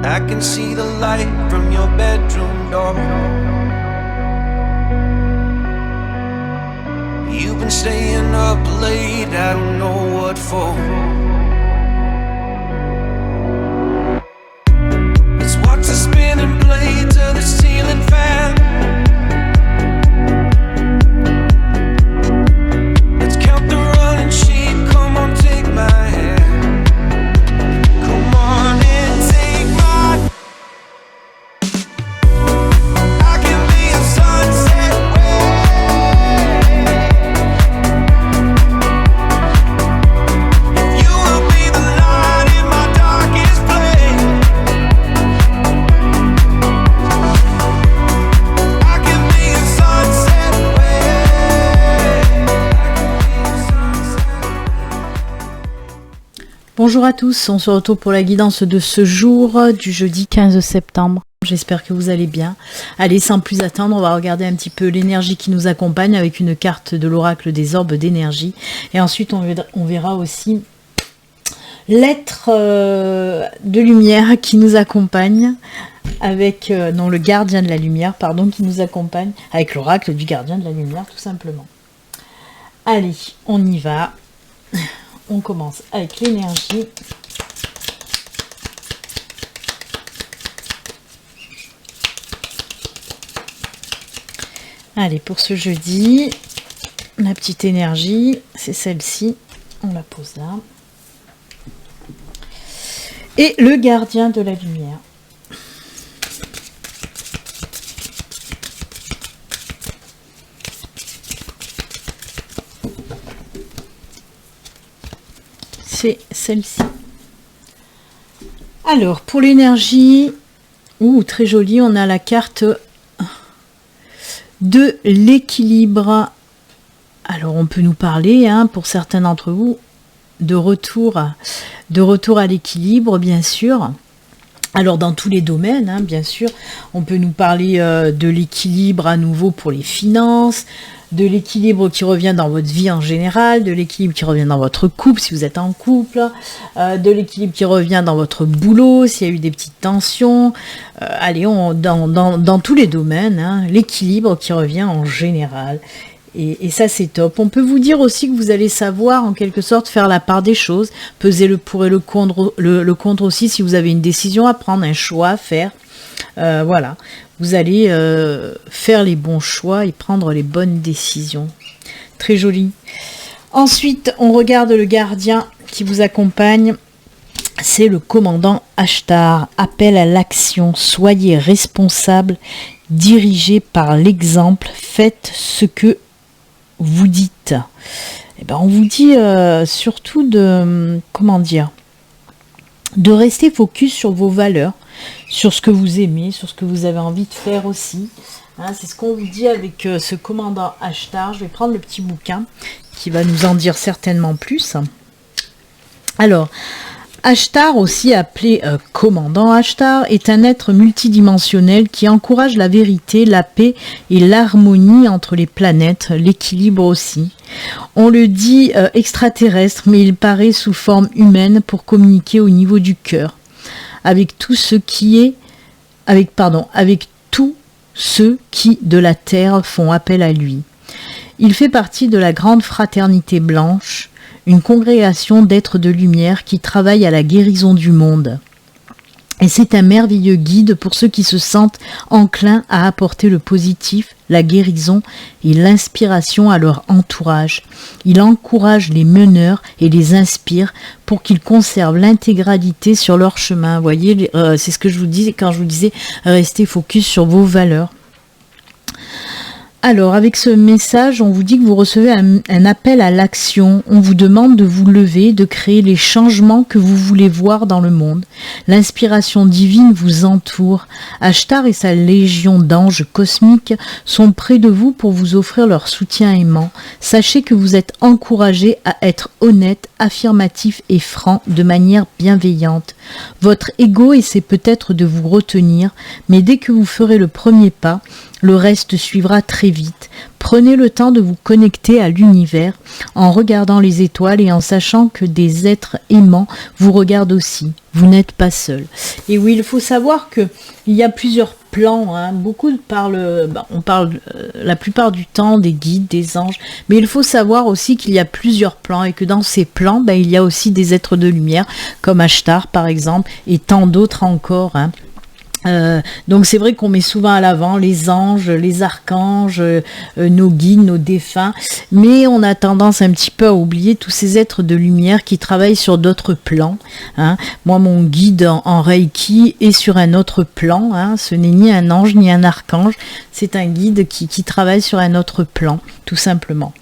I can see the light from your bedroom door. You've been staying up late, I don't know what for. Let's watch the spinning blades of the ceiling fan. Let's count the running sheep, come on, take my hand. Come on and take my. I can be a sunset ray. If you will be the light in my darkest place. I can be a sunset ray. Bonjour à tous, on se retrouve pour la guidance de ce jour du jeudi 15 septembre. J'espère que vous allez bien. Allez, sans plus attendre, on va regarder un petit peu l'énergie qui nous accompagne avec une carte de l'oracle des orbes d'énergie. Et ensuite, on verra aussi l'être de lumière qui nous accompagne avec, non, le gardien de la lumière, pardon, qui nous accompagne avec l'oracle du gardien de la lumière, tout simplement. Allez, on y va. On commence avec l'énergie. Allez, pour ce jeudi, la petite énergie, c'est celle-ci. On la pose là. Et le gardien de la lumière. C'est celle-ci. Alors, pour l'énergie, très jolie, on a la carte de l'équilibre. Alors, on peut nous parler, pour certains d'entre vous, de retour à l'équilibre, bien sûr. Alors, dans tous les domaines, bien sûr, on peut nous parler de l'équilibre à nouveau pour les finances, de l'équilibre qui revient dans votre vie en général, de l'équilibre qui revient dans votre couple, si vous êtes en couple, de l'équilibre qui revient dans votre boulot, s'il y a eu des petites tensions. Allez, dans tous les domaines, l'équilibre qui revient en général. Et ça, c'est top. On peut vous dire aussi que vous allez savoir, en quelque sorte, faire la part des choses, peser le pour et le contre aussi, si vous avez une décision à prendre, un choix à faire. Voilà, vous allez faire les bons choix et prendre les bonnes décisions. Très joli. Ensuite, on regarde le gardien qui vous accompagne. C'est le commandant Ashtar. Appel à l'action. Soyez responsable, dirigé par l'exemple. Faites ce que vous dites. On vous dit surtout de rester focus sur vos valeurs, sur ce que vous aimez, sur ce que vous avez envie de faire aussi. C'est ce qu'on vous dit avec ce commandant Ashtar. Je vais prendre le petit bouquin qui va nous en dire certainement plus. Alors, Ashtar, aussi appelé commandant Ashtar, est un être multidimensionnel qui encourage la vérité, la paix et l'harmonie entre les planètes, l'équilibre aussi. On le dit extraterrestre, mais il paraît sous forme humaine pour communiquer au niveau du cœur, avec tous ceux qui de la Terre font appel à lui. Il fait partie de la grande fraternité blanche, une congrégation d'êtres de lumière qui travaille à la guérison du monde. Et c'est un merveilleux guide pour ceux qui se sentent enclins à apporter le positif, la guérison et l'inspiration à leur entourage. Il encourage les meneurs et les inspire pour qu'ils conservent l'intégralité sur leur chemin. Vous voyez, c'est ce que je vous disais quand je vous disais restez focus sur vos valeurs. Alors, avec ce message, on vous dit que vous recevez un appel à l'action. On vous demande de vous lever, de créer les changements que vous voulez voir dans le monde. L'inspiration divine vous entoure. Ashtar et sa légion d'anges cosmiques sont près de vous pour vous offrir leur soutien aimant. Sachez que vous êtes encouragé à être honnête, affirmatif et franc de manière bienveillante. Votre ego essaie peut-être de vous retenir, mais dès que vous ferez le premier pas, Le reste suivra très vite. Prenez le temps de vous connecter à l'univers en regardant les étoiles et en sachant que des êtres aimants vous regardent aussi. Vous n'êtes pas seul. Et oui, il faut savoir qu'il y a plusieurs plans. Beaucoup parlent, on parle la plupart du temps des guides, des anges. Mais il faut savoir aussi qu'il y a plusieurs plans et que dans ces plans, il y a aussi des êtres de lumière, comme Ashtar par exemple, et tant d'autres encore. Donc c'est vrai qu'on met souvent à l'avant les anges, les archanges, nos guides, nos défunts, mais on a tendance un petit peu à oublier tous ces êtres de lumière qui travaillent sur d'autres plans. Moi, mon guide en Reiki est sur un autre plan. Ce n'est ni un ange ni un archange, c'est un guide qui travaille sur un autre plan, tout simplement.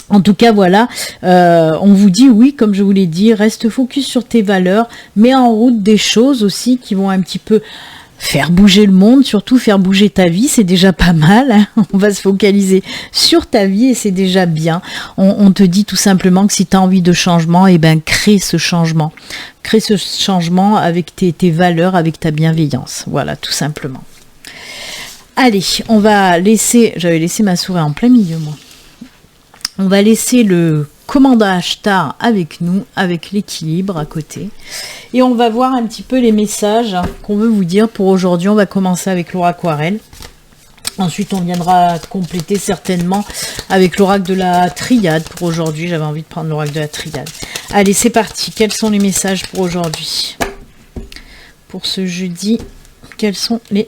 En tout cas, voilà, on vous dit, oui, comme je vous l'ai dit, reste focus sur tes valeurs, mets en route des choses aussi qui vont un petit peu faire bouger le monde, surtout faire bouger ta vie, c'est déjà pas mal. On va se focaliser sur ta vie et c'est déjà bien. On te dit tout simplement que si tu as envie de changement, crée ce changement. Crée ce changement avec tes valeurs, avec ta bienveillance. Voilà, tout simplement. Allez, on va laisser... J'avais laissé ma souris en plein milieu, moi. On va laisser le commandant Ashtar avec nous, avec l'équilibre à côté. Et on va voir un petit peu les messages qu'on veut vous dire pour aujourd'hui. On va commencer avec l'oracle aquarelle. Ensuite, on viendra compléter certainement avec l'oracle de la triade pour aujourd'hui. J'avais envie de prendre l'oracle de la triade. Allez, c'est parti. Quels sont les messages pour aujourd'hui? Pour ce jeudi, quels sont les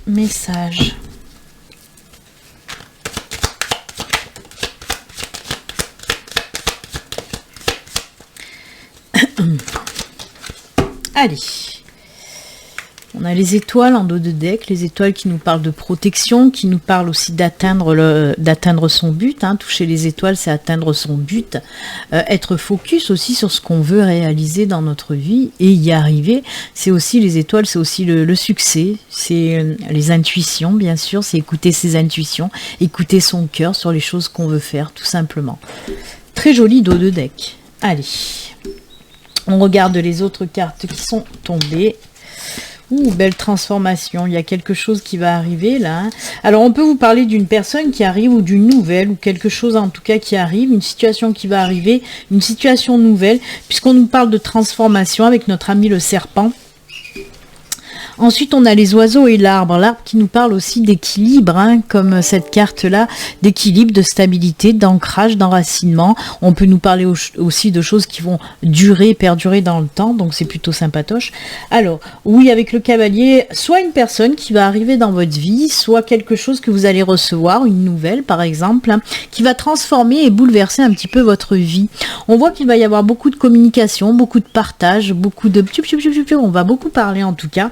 messages? Allez, on a les étoiles en dos de deck, les étoiles qui nous parlent de protection, qui nous parlent aussi d'atteindre son but. Toucher les étoiles, c'est atteindre son but. Être focus aussi sur ce qu'on veut réaliser dans notre vie et y arriver. C'est aussi les étoiles, c'est aussi le succès, c'est les intuitions, bien sûr, c'est écouter ses intuitions, écouter son cœur sur les choses qu'on veut faire, tout simplement. Très joli dos de deck. Allez. On regarde les autres cartes qui sont tombées. Belle transformation. Il y a quelque chose qui va arriver là. Alors, on peut vous parler d'une personne qui arrive ou d'une nouvelle ou quelque chose en tout cas qui arrive, une situation qui va arriver, une situation nouvelle, puisqu'on nous parle de transformation avec notre ami le serpent. Ensuite, on a les oiseaux et l'arbre. L'arbre qui nous parle aussi d'équilibre, comme cette carte-là, d'équilibre, de stabilité, d'ancrage, d'enracinement. On peut nous parler aussi de choses qui vont durer, perdurer dans le temps, donc c'est plutôt sympatoche. Alors, oui, avec le cavalier, soit une personne qui va arriver dans votre vie, soit quelque chose que vous allez recevoir, une nouvelle par exemple, qui va transformer et bouleverser un petit peu votre vie. On voit qu'il va y avoir beaucoup de communication, beaucoup de partage, beaucoup de... On va beaucoup parler en tout cas.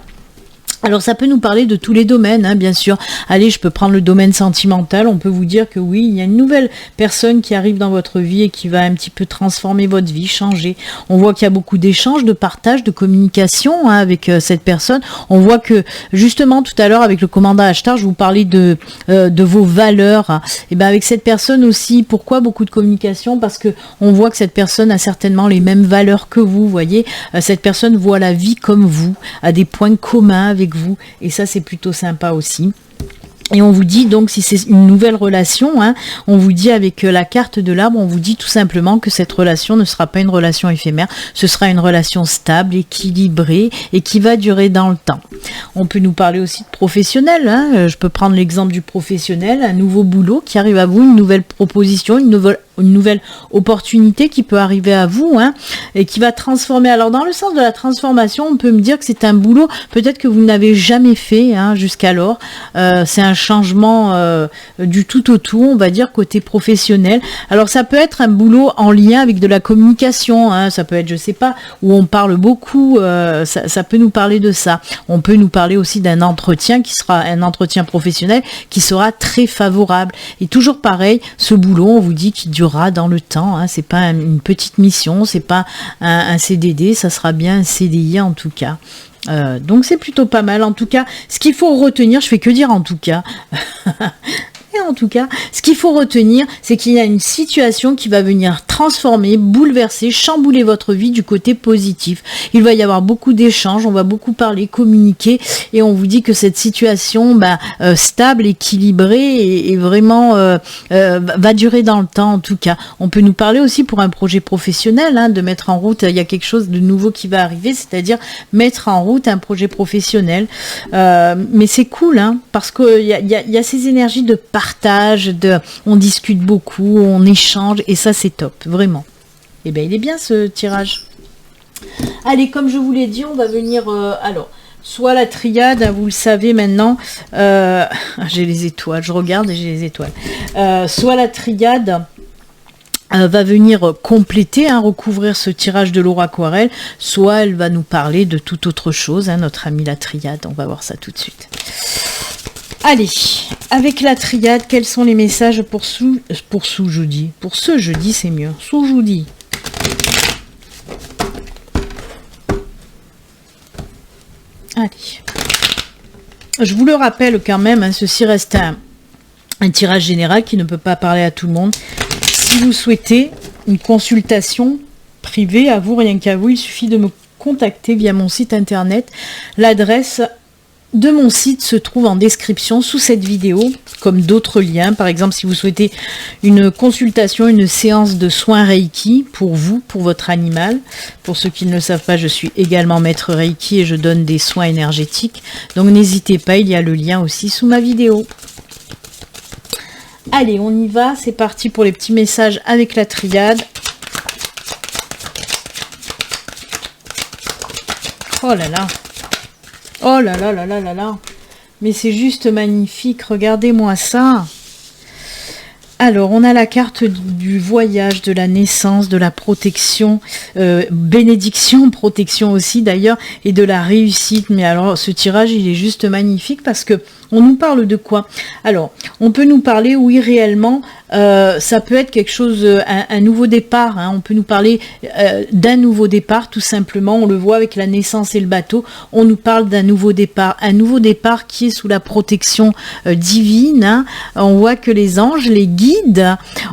Alors ça peut nous parler de tous les domaines, bien sûr. Allez, je peux prendre le domaine sentimental. On peut vous dire que oui, il y a une nouvelle personne qui arrive dans votre vie et qui va un petit peu transformer votre vie, changer. On voit qu'il y a beaucoup d'échanges, de partage, de communication avec cette personne. On voit que justement tout à l'heure avec le commandant Ashtar, je vous parlais de vos valeurs. Et bien avec cette personne aussi, pourquoi beaucoup de communication? Parce que on voit que cette personne a certainement les mêmes valeurs que vous. Voyez, cette personne voit la vie comme vous, a des points communs avec vous, et ça c'est plutôt sympa aussi. Et on vous dit donc, si c'est une nouvelle relation, on vous dit avec la carte de l'arbre, on vous dit tout simplement que cette relation ne sera pas une relation éphémère, ce sera une relation stable, équilibrée et qui va durer dans le temps. On peut nous parler aussi de professionnel, je peux prendre l'exemple du professionnel, un nouveau boulot qui arrive à vous, une nouvelle proposition, une nouvelle opportunité qui peut arriver à vous, et qui va transformer. Alors dans le sens de la transformation, on peut me dire que c'est un boulot peut-être que vous n'avez jamais fait jusqu'alors, c'est un changement du tout au tout, on va dire côté professionnel. Alors ça peut être un boulot en lien avec de la communication, ça peut être, je sais pas, où on parle beaucoup, ça peut nous parler de ça. On peut nous parler aussi d'un entretien qui sera un entretien professionnel qui sera très favorable. Et toujours pareil, ce boulot, on vous dit qu'il durera dans le temps, c'est pas une petite mission, c'est pas un CDD, ça sera bien un CDI en tout cas. Donc c'est plutôt pas mal. En tout cas, ce qu'il faut retenir, je fais que dire en tout cas. Et en tout cas, ce qu'il faut retenir, c'est qu'il y a une situation qui va venir transformer transformer, bouleverser, chambouler votre vie du côté positif. Il va y avoir beaucoup d'échanges, on va beaucoup parler, communiquer, et on vous dit que cette situation stable, équilibrée et vraiment va durer dans le temps en tout cas. On peut nous parler aussi pour un projet professionnel, hein, de mettre en route, il y a quelque chose de nouveau qui va arriver, c'est-à-dire mettre en route un projet professionnel. Mais c'est cool, hein, parce qu'il y a ces énergies de partage, on discute beaucoup, on échange, et ça c'est top, vraiment. Et bien il est bien ce tirage. Allez, comme je vous l'ai dit, on va venir... alors, soit la triade, hein, vous le savez maintenant, j'ai les étoiles, je regarde et j'ai les étoiles. Soit la triade va venir compléter, hein, recouvrir ce tirage de l'aura aquarelle, soit elle va nous parler de toute autre chose, hein, notre amie la triade, on va voir ça tout de suite. Allez, avec la triade, quels sont les messages pour ce jeudi? Pour ce jeudi, c'est mieux. Ce jeudi. Allez. Je vous le rappelle quand même, hein, ceci reste un tirage général qui ne peut pas parler à tout le monde. Si vous souhaitez une consultation privée, à vous, rien qu'à vous, il suffit de me contacter via mon site internet. L'adresse de mon site se trouve en description sous cette vidéo, comme d'autres liens. Par exemple, si vous souhaitez une consultation, une séance de soins Reiki pour vous, pour votre animal. Pour ceux qui ne le savent pas, je suis également maître Reiki et je donne des soins énergétiques. Donc n'hésitez pas, il y a le lien aussi sous ma vidéo. Allez, on y va, c'est parti pour les petits messages avec la triade. Oh là là! Oh là là là là là là! Mais c'est juste magnifique, regardez-moi ça! Alors, on a la carte du voyage, de la naissance, de la protection, bénédiction, protection aussi d'ailleurs, et de la réussite. Mais alors, ce tirage, il est juste magnifique parce que on nous parle de quoi? Alors, on peut nous parler, oui, réellement, ça peut être quelque chose, un nouveau départ, hein. On peut nous parler d'un nouveau départ, tout simplement. On le voit avec la naissance et le bateau. On nous parle d'un nouveau départ qui est sous la protection divine, hein. On voit que les anges, les guides,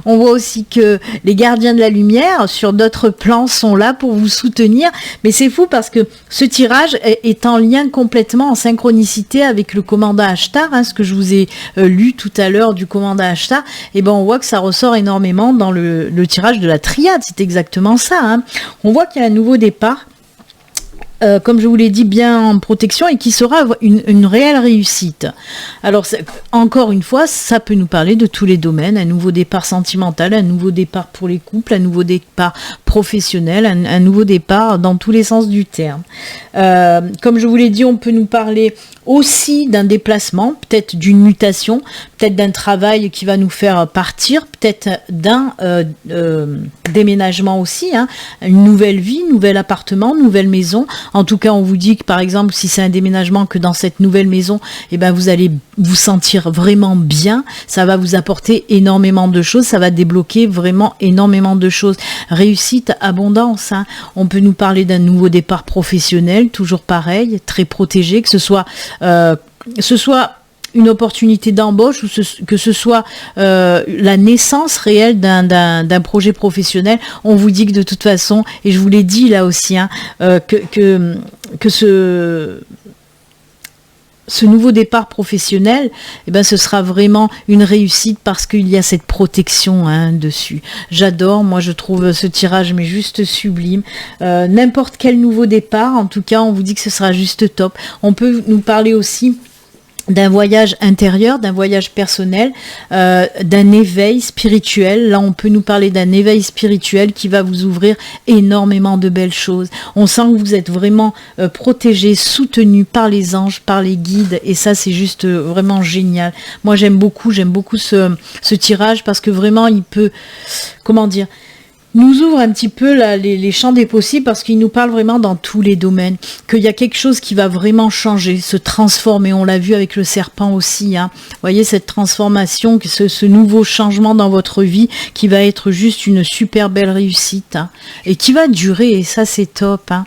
on voit aussi que les gardiens de la lumière sur d'autres plans sont là pour vous soutenir. Mais c'est fou parce que ce tirage est en lien complètement, en synchronicité avec le commandant Ashtar, hein, ce que je vous ai lu tout à l'heure du commandant Ashtar. Et ben on voit que ça ressort énormément dans le tirage de la triade, c'est exactement ça, hein. On voit qu'il y a un nouveau départ, comme je vous l'ai dit, bien en protection, et qui sera une réelle réussite. Alors, encore une fois, ça peut nous parler de tous les domaines, un nouveau départ sentimental, un nouveau départ pour les couples, un nouveau départ professionnel, un nouveau départ dans tous les sens du terme. Comme je vous l'ai dit, on peut nous parler aussi d'un déplacement, peut-être d'une mutation, peut-être d'un travail qui va nous faire partir, peut-être d'un déménagement aussi, hein, une nouvelle vie, nouvel appartement, nouvelle maison. En tout cas, on vous dit que par exemple, si c'est un déménagement, que dans cette nouvelle maison, eh ben, vous allez vous sentir vraiment bien, ça va vous apporter énormément de choses, ça va débloquer vraiment énormément de choses. Réussite, abondance, hein. On peut nous parler d'un nouveau départ professionnel, toujours pareil, très protégé, que ce soit une opportunité d'embauche ou que ce soit la naissance réelle d'un projet professionnel. On vous dit que de toute façon, et je vous l'ai dit là aussi, hein, que ce nouveau départ professionnel, eh ben, ce sera vraiment une réussite parce qu'il y a cette protection, hein, dessus. J'adore, moi je trouve ce tirage mais juste sublime. N'importe quel nouveau départ, en tout cas, on vous dit que ce sera juste top. On peut nous parler aussi d'un voyage intérieur, d'un voyage personnel, d'un éveil spirituel. Là, on peut nous parler d'un éveil spirituel qui va vous ouvrir énormément de belles choses. On sent que vous êtes vraiment protégé, soutenu par les anges, par les guides, et ça, c'est juste vraiment génial. Moi, j'aime beaucoup ce tirage parce que vraiment, il peut, comment dire, nous ouvre un petit peu là, les champs des possibles, parce qu'il nous parle vraiment dans tous les domaines, qu'il y a quelque chose qui va vraiment changer, se transformer. On l'a vu avec le serpent aussi, hein. Vous voyez cette transformation, ce nouveau changement dans votre vie qui va être juste une super belle réussite, hein, et qui va durer, et ça c'est top, hein.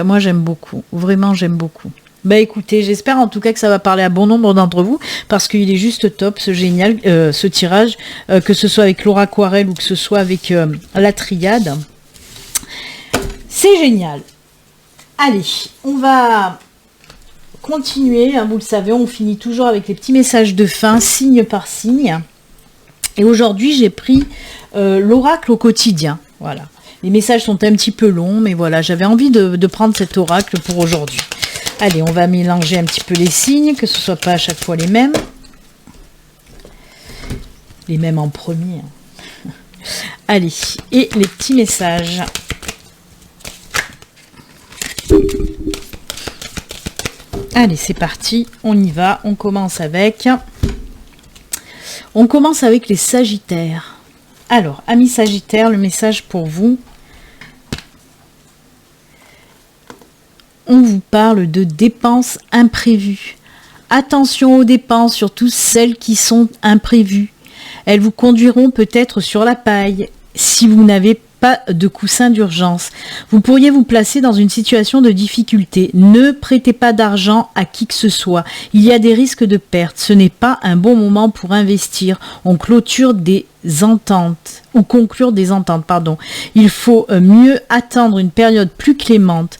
Moi j'aime beaucoup, vraiment j'aime beaucoup. Bah écoutez, j'espère en tout cas que ça va parler à bon nombre d'entre vous, parce qu'il est juste top, ce tirage, que ce soit avec Laura Aquarelle ou que ce soit avec la triade. C'est génial. Allez, on va continuer, hein, vous le savez, on finit toujours avec les petits messages de fin, signe par signe. Et aujourd'hui, j'ai pris l'oracle au quotidien. Voilà. Les messages sont un petit peu longs, mais voilà, j'avais envie de prendre cet oracle pour aujourd'hui. Allez, on va mélanger un petit peu les signes, que ce ne soit pas à chaque fois les mêmes. Les mêmes en premier. Allez, et les petits messages. Allez, c'est parti, on y va, on commence avec les Sagittaires. Alors, amis Sagittaires, le message pour vous. On vous parle de dépenses imprévues. Attention aux dépenses, surtout celles qui sont imprévues. Elles vous conduiront peut-être sur la paille si vous n'avez pas de coussin d'urgence. Vous pourriez vous placer dans une situation de difficulté. Ne prêtez pas d'argent à qui que ce soit. Il y a des risques de perte. Ce n'est pas un bon moment pour investir. On clôture des ententes ou conclure des ententes, pardon. Il faut mieux attendre une période plus clémente.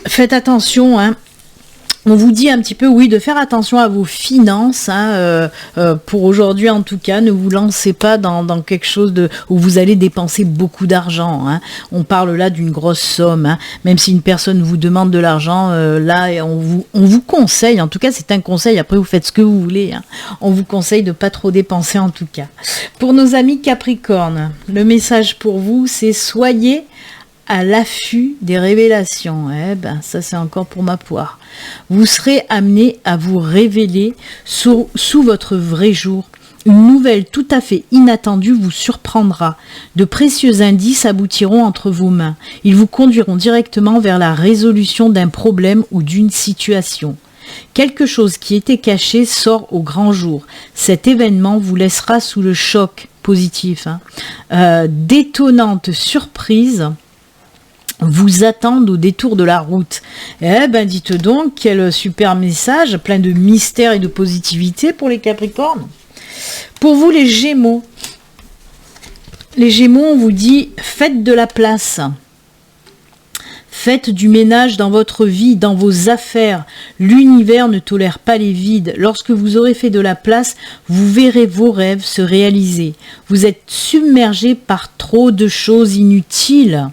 Faites attention, hein. On vous dit un petit peu, oui, de faire attention à vos finances, hein, pour aujourd'hui en tout cas. Ne vous lancez pas dans quelque chose où vous allez dépenser beaucoup d'argent. Hein. On parle là d'une grosse somme. Hein. Même si une personne vous demande de l'argent, là, on vous conseille, en tout cas c'est un conseil, après vous faites ce que vous voulez. Hein. On vous conseille de pas trop dépenser en tout cas. Pour nos amis Capricorne, le message pour vous, c'est soyez à l'affût des révélations. Eh ben, ça c'est encore pour ma poire. Vous serez amené à vous révéler sous votre vrai jour. Une nouvelle tout à fait inattendue vous surprendra. De précieux indices aboutiront entre vos mains. Ils vous conduiront directement vers la résolution d'un problème ou d'une situation. Quelque chose qui était caché sort au grand jour. Cet événement vous laissera sous le choc positif. D'étonnantes surprises vous attendent au détour de la route. Eh ben, dites donc, quel super message, plein de mystère et de positivité pour les Capricornes. Pour vous, les Gémeaux, on vous dit, faites de la place. Faites du ménage dans votre vie, dans vos affaires. L'univers ne tolère pas les vides. Lorsque vous aurez fait de la place, vous verrez vos rêves se réaliser. Vous êtes submergé par trop de choses inutiles.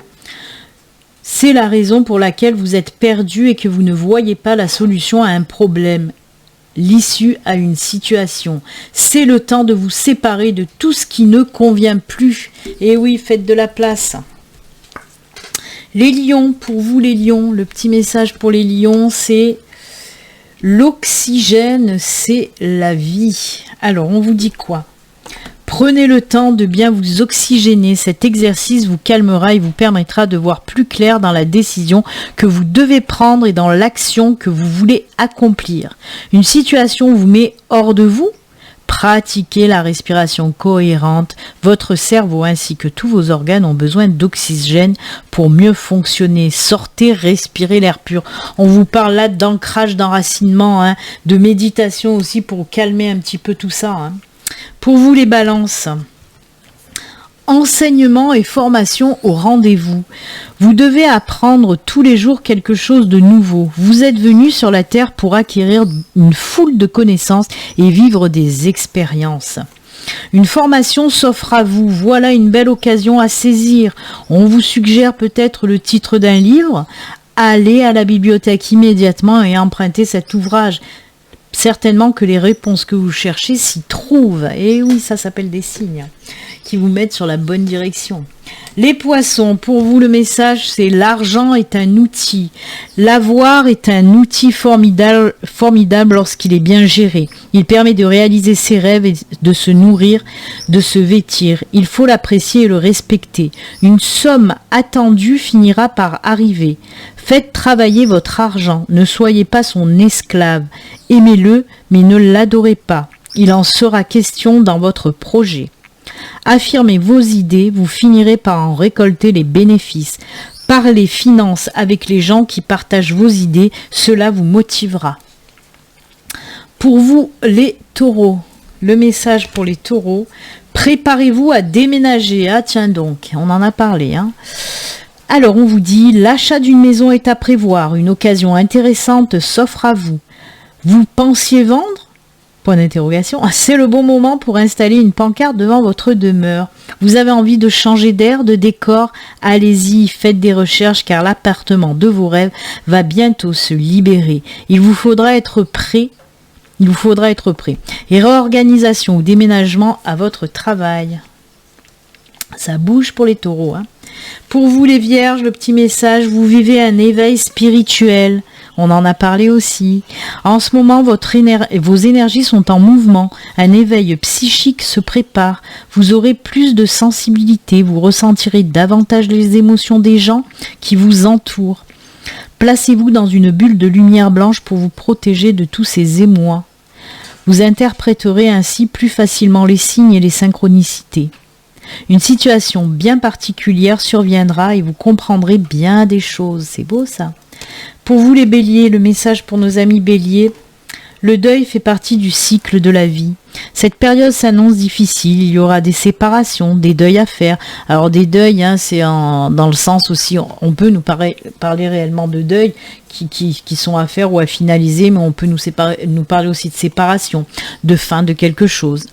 C'est la raison pour laquelle vous êtes perdu et que vous ne voyez pas la solution à un problème, l'issue à une situation. C'est le temps de vous séparer de tout ce qui ne convient plus. Et oui, faites de la place. Les lions, pour vous les lions, le petit message pour les lions, c'est l'oxygène, c'est la vie. Alors, on vous dit quoi ? Prenez le temps de bien vous oxygéner. Cet exercice vous calmera et vous permettra de voir plus clair dans la décision que vous devez prendre et dans l'action que vous voulez accomplir. Une situation vous met hors de vous. Pratiquez la respiration cohérente. Votre cerveau ainsi que tous vos organes ont besoin d'oxygène pour mieux fonctionner. Sortez, respirez l'air pur. On vous parle là d'ancrage, d'enracinement, hein, de méditation aussi pour calmer un petit peu tout ça. Hein. Pour vous les balances, enseignement et formation au rendez-vous. Vous devez apprendre tous les jours quelque chose de nouveau. Vous êtes venu sur la Terre pour acquérir une foule de connaissances et vivre des expériences. Une formation s'offre à vous. Voilà une belle occasion à saisir. On vous suggère peut-être le titre d'un livre. Allez à la bibliothèque immédiatement et empruntez cet ouvrage. Certainement que les réponses que vous cherchez s'y trouvent. Et oui, ça s'appelle des signes qui vous mettent sur la bonne direction. Les poissons, pour vous le message, c'est l'argent est un outil. L'avoir est un outil formidable lorsqu'il est bien géré. Il permet de réaliser ses rêves et de se nourrir, de se vêtir. Il faut l'apprécier et le respecter. Une somme attendue finira par arriver. Faites travailler votre argent. Ne soyez pas son esclave. Aimez-le, mais ne l'adorez pas. Il en sera question dans votre projet. Affirmez vos idées, vous finirez par en récolter les bénéfices. Parlez finances avec les gens qui partagent vos idées, cela vous motivera. Pour vous, les taureaux, le message pour les taureaux, préparez-vous à déménager. Ah tiens donc, on en a parlé. Alors on vous dit, l'achat d'une maison est à prévoir, une occasion intéressante s'offre à vous. Vous pensiez vendre ? Point d'interrogation. C'est le bon moment pour installer une pancarte devant votre demeure. Vous avez envie de changer d'air, de décor ? Allez-y, faites des recherches car l'appartement de vos rêves va bientôt se libérer. Il vous faudra être prêt. Et réorganisation ou déménagement à votre travail. Ça bouge pour les taureaux. Pour vous les vierges, le petit message, vous vivez un éveil spirituel. On en a parlé aussi. En ce moment, vos énergies sont en mouvement. Un éveil psychique se prépare. Vous aurez plus de sensibilité. Vous ressentirez davantage les émotions des gens qui vous entourent. Placez-vous dans une bulle de lumière blanche pour vous protéger de tous ces émois. Vous interpréterez ainsi plus facilement les signes et les synchronicités. Une situation bien particulière surviendra et vous comprendrez bien des choses. C'est beau ça. Pour vous les béliers, le message pour nos amis béliers, le deuil fait partie du cycle de la vie. Cette période s'annonce difficile, il y aura des séparations, des deuils à faire. Alors des deuils, c'est dans le sens aussi, on peut nous parler réellement de deuils qui sont à faire ou à finaliser, mais on peut nous parler aussi de séparation, de fin de quelque chose.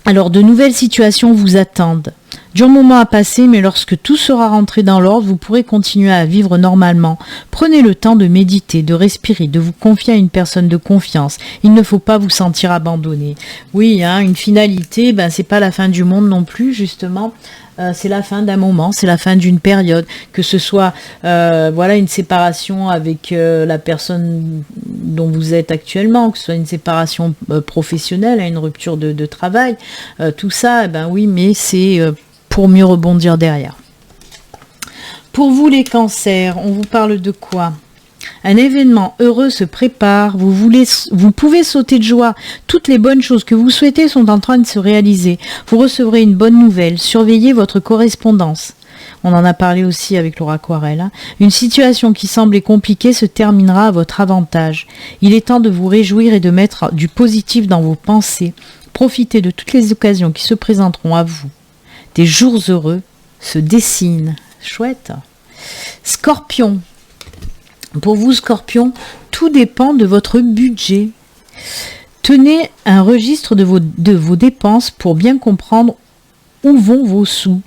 Alors de nouvelles situations vous attendent. Dur moment à passer, mais lorsque tout sera rentré dans l'ordre, vous pourrez continuer à vivre normalement. Prenez le temps de méditer, de respirer, de vous confier à une personne de confiance. Il ne faut pas vous sentir abandonné. Oui, une finalité, c'est pas la fin du monde non plus, justement. C'est la fin d'un moment, c'est la fin d'une période, que ce soit une séparation avec la personne dont vous êtes actuellement, que ce soit une séparation professionnelle, une rupture de travail, tout ça, oui, mais c'est pour mieux rebondir derrière. Pour vous les cancers, on vous parle de quoi ? Un événement heureux se prépare, vous pouvez sauter de joie. Toutes les bonnes choses que vous souhaitez sont en train de se réaliser. Vous recevrez une bonne nouvelle, surveillez votre correspondance. On en a parlé aussi avec Laura Aquarelle. Une situation qui semblait compliquée se terminera à votre avantage. Il est temps de vous réjouir et de mettre du positif dans vos pensées. Profitez de toutes les occasions qui se présenteront à vous. Des jours heureux se dessinent. Chouette. Scorpion. Pour vous, Scorpion, tout dépend de votre budget. Tenez un registre de vos dépenses pour bien comprendre où vont vos sous.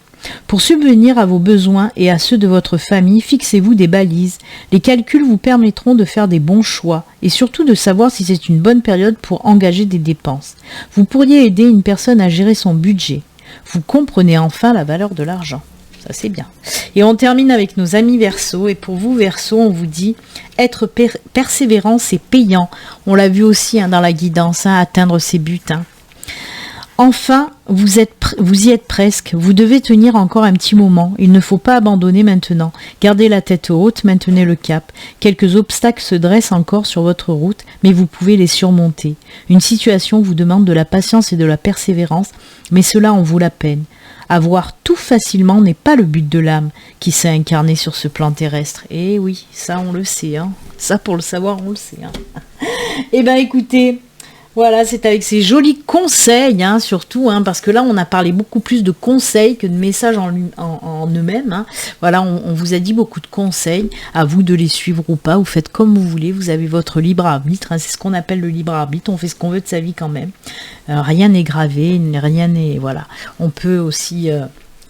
Pour subvenir à vos besoins et à ceux de votre famille, fixez-vous des balises. Les calculs vous permettront de faire des bons choix et surtout de savoir si c'est une bonne période pour engager des dépenses. Vous pourriez aider une personne à gérer son budget. Vous comprenez enfin la valeur de l'argent. Ça, c'est bien. Et on termine avec nos amis Verseaux. Et pour vous, Verseaux, on vous dit être persévérant, c'est payant. On l'a vu aussi dans la guidance, atteindre ses buts. Enfin, vous y êtes presque. Vous devez tenir encore un petit moment. Il ne faut pas abandonner maintenant. Gardez la tête haute, maintenez le cap. Quelques obstacles se dressent encore sur votre route, mais vous pouvez les surmonter. Une situation vous demande de la patience et de la persévérance, mais cela en vaut la peine. Avoir tout facilement n'est pas le but de l'âme qui s'est incarnée sur ce plan terrestre. Et oui, ça on le sait. Ça pour le savoir, on le sait. Eh bien écoutez, voilà, c'est avec ces jolis conseils, surtout, parce que là, on a parlé beaucoup plus de conseils que de messages en eux-mêmes. Voilà, on vous a dit beaucoup de conseils, à vous de les suivre ou pas, vous faites comme vous voulez, vous avez votre libre arbitre, c'est ce qu'on appelle le libre arbitre, on fait ce qu'on veut de sa vie quand même. Rien n'est gravé, rien n'est... Voilà, on peut aussi...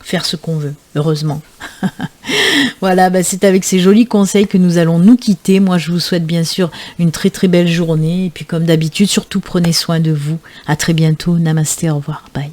faire ce qu'on veut, heureusement. Voilà, c'est avec ces jolis conseils que nous allons nous quitter. Moi, je vous souhaite bien sûr une très très belle journée. Et puis comme d'habitude, surtout prenez soin de vous. À très bientôt. Namasté, au revoir. Bye.